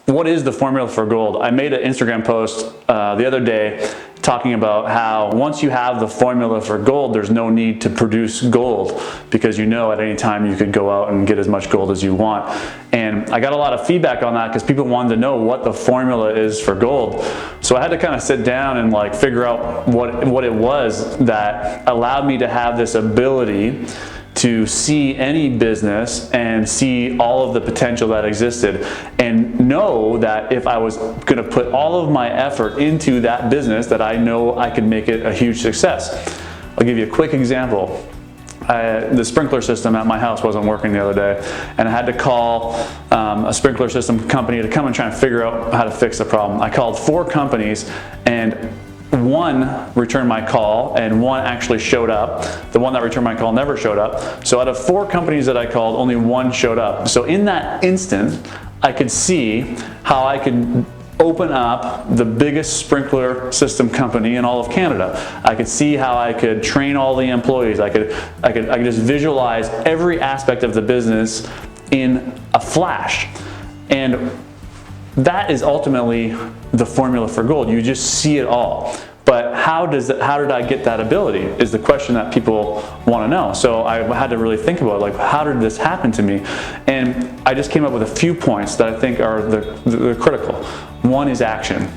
what is the formula for gold? I made an Instagram post the other day talking about how once you have the formula for gold, there's no need to produce gold, because you know at any time you could go out and get as much gold as you want. And I got a lot of feedback on that because people wanted to know what the formula is for gold. So I had to kind of sit down and like figure out what it was that allowed me to have this ability to see any business and see all of the potential that existed, and know that if I was going to put all of my effort into that business, that I know I could make it a huge success. I'll give you a quick example. The sprinkler system at my house wasn't working the other day, and I had to call a sprinkler system company to come and try and figure out how to fix the problem. I called 4 companies, and one returned my call and one actually showed up. The one that returned my call never showed up. So out of 4 companies that I called, only one showed up. So in that instant, I could see how I could open up the biggest sprinkler system company in all of Canada. I could see how I could train all the employees. I could just visualize every aspect of the business in a flash. And that is ultimately the formula for gold. You just see it all. But how did I get that ability is the question that people want to know. So I had to really think about, like, how did this happen to me? And I just came up with a few points that I think are the critical. One is action.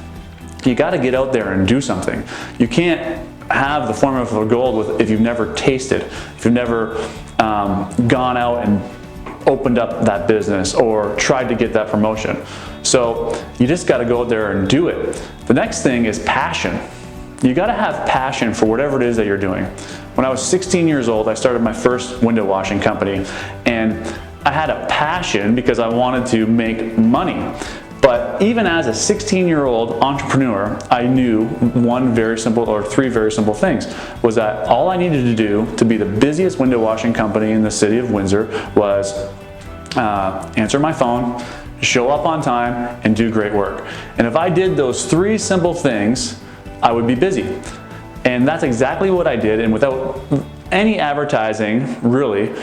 You got to get out there and do something. You can't have the formula for gold if you've never tasted, if you've never gone out and opened up that business or tried to get that promotion. So you just got to go out there and do it. The next thing is passion. You got to have passion for whatever it is that you're doing. When I was 16 years old, I started my first window washing company, and I had a passion because I wanted to make money. But even as a 16-year-old entrepreneur, I knew three very simple things, was that all I needed to do to be the busiest window washing company in the city of Windsor was answer my phone, show up on time, and do great work. And if I did those 3 simple things, I would be busy. And that's exactly what I did, and without any advertising, really,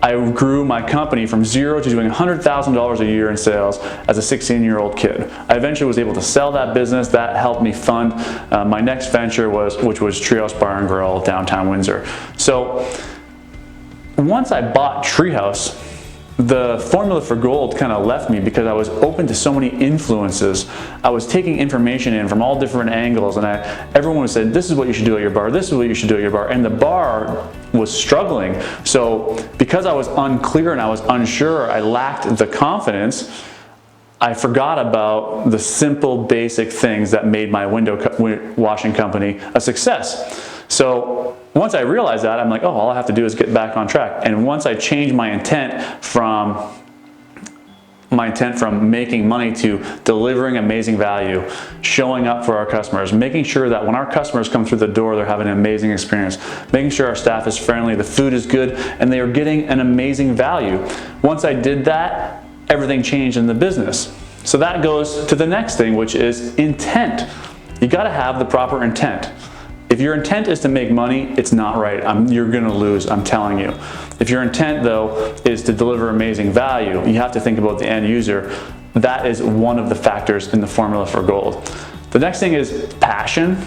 I grew my company from 0 to doing $100,000 a year in sales as a 16-year-old kid. I eventually was able to sell that business. That helped me fund my next venture, which was Treehouse Bar and Grill, downtown Windsor. So once I bought Treehouse, the formula for gold kind of left me because I was open to so many influences. I was taking information in from all different angles, and everyone would say, this is what you should do at your bar, this is what you should do at your bar, and the bar was struggling. So because I was unclear and I was unsure, I lacked the confidence, I forgot about the simple basic things that made my window washing company a success. So once I realized that, I'm like, oh, all I have to do is get back on track. And once I changed my intent from making money to delivering amazing value, showing up for our customers, making sure that when our customers come through the door, they're having an amazing experience, making sure our staff is friendly, the food is good, and they are getting an amazing value. Once I did that, everything changed in the business. So that goes to the next thing, which is intent. You got to have the proper intent. If your intent is to make money, it's not right. You're going to lose, I'm telling you. If your intent, though, is to deliver amazing value, you have to think about the end user. That is one of the factors in the formula for gold. The next thing is passion.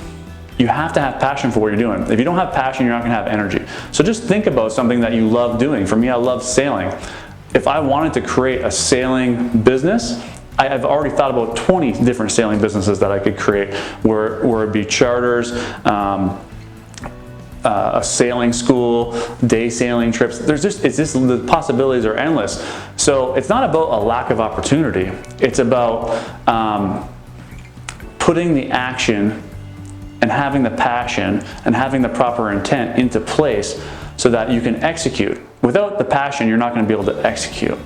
You have to have passion for what you're doing. If you don't have passion, you're not going to have energy. So just think about something that you love doing. For me, I love sailing. If I wanted to create a sailing business, I've already thought about 20 different sailing businesses that I could create, where it'd be charters, a sailing school, day sailing trips. The possibilities are endless. So it's not about a lack of opportunity. It's about putting the action and having the passion and having the proper intent into place so that you can execute. Without the passion, you're not going to be able to execute.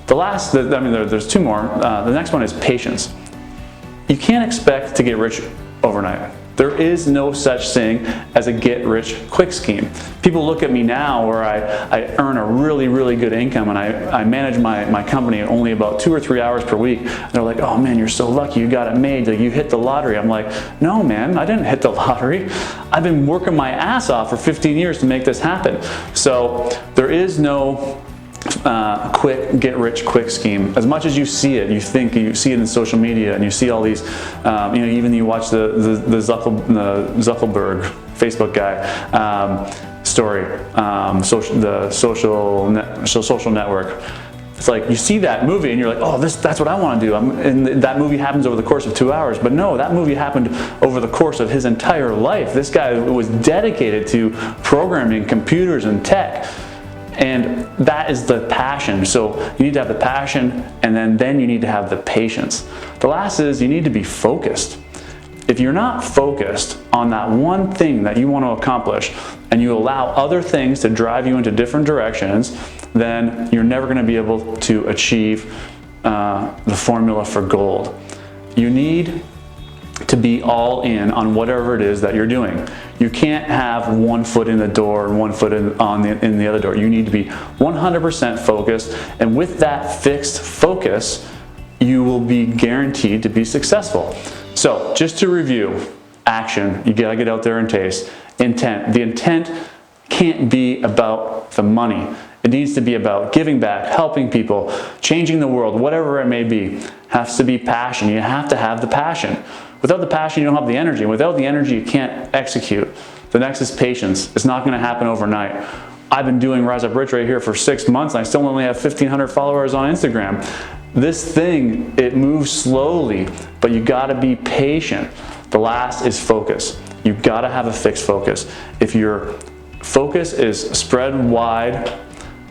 There's 2 more. The next one is patience. You can't expect to get rich overnight. There is no such thing as a get-rich-quick scheme. People look at me now where I earn a really, really good income, and I manage my company only about 2 or 3 hours per week. And they're like, oh man, you're so lucky, you got it made, you hit the lottery. I'm like, no man, I didn't hit the lottery. I've been working my ass off for 15 years to make this happen. So there is no quick get rich quick scheme. As much as you see it, you see it in social media, and you see all these, even you watch the Zuckerberg Facebook guy story, the social network. It's like you see that movie and you're like, oh, that's what I want to do. And that movie happens over the course of 2 hours. But no, that movie happened over the course of his entire life. This guy was dedicated to programming computers and tech. And that is the passion. So you need to have the passion, and then you need to have the patience. The last is you need to be focused. If you're not focused on that one thing that you want to accomplish, and you allow other things to drive you into different directions, then you're never going to be able to achieve the formula for gold. You need to be all in on whatever it is that you're doing. You can't have one foot in the door and one foot in the other door. You need to be 100% focused, and with that fixed focus, you will be guaranteed to be successful. So just to review, action, you gotta get out there and taste. Intent, the intent can't be about the money. It needs to be about giving back, helping people, changing the world, whatever it may be. It has to be passion. You have to have the passion. Without the passion, you don't have the energy. And without the energy, you can't execute. The next is patience. It's not gonna happen overnight. I've been doing Rise Up Rich right here for 6 months, and I still only have 1,500 followers on Instagram. This thing, it moves slowly, but you gotta be patient. The last is focus. You gotta have a fixed focus. If your focus is spread wide,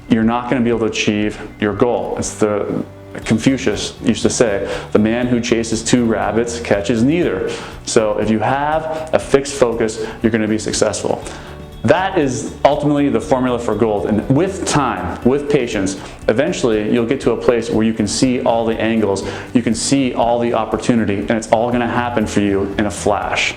you're not gonna be able to achieve your goal. It's the Confucius used to say, the man who chases 2 rabbits catches neither. So if you have a fixed focus, you're gonna be successful. That is ultimately the formula for gold. And with time, with patience, eventually you'll get to a place where you can see all the angles, you can see all the opportunity, and it's all gonna happen for you in a flash.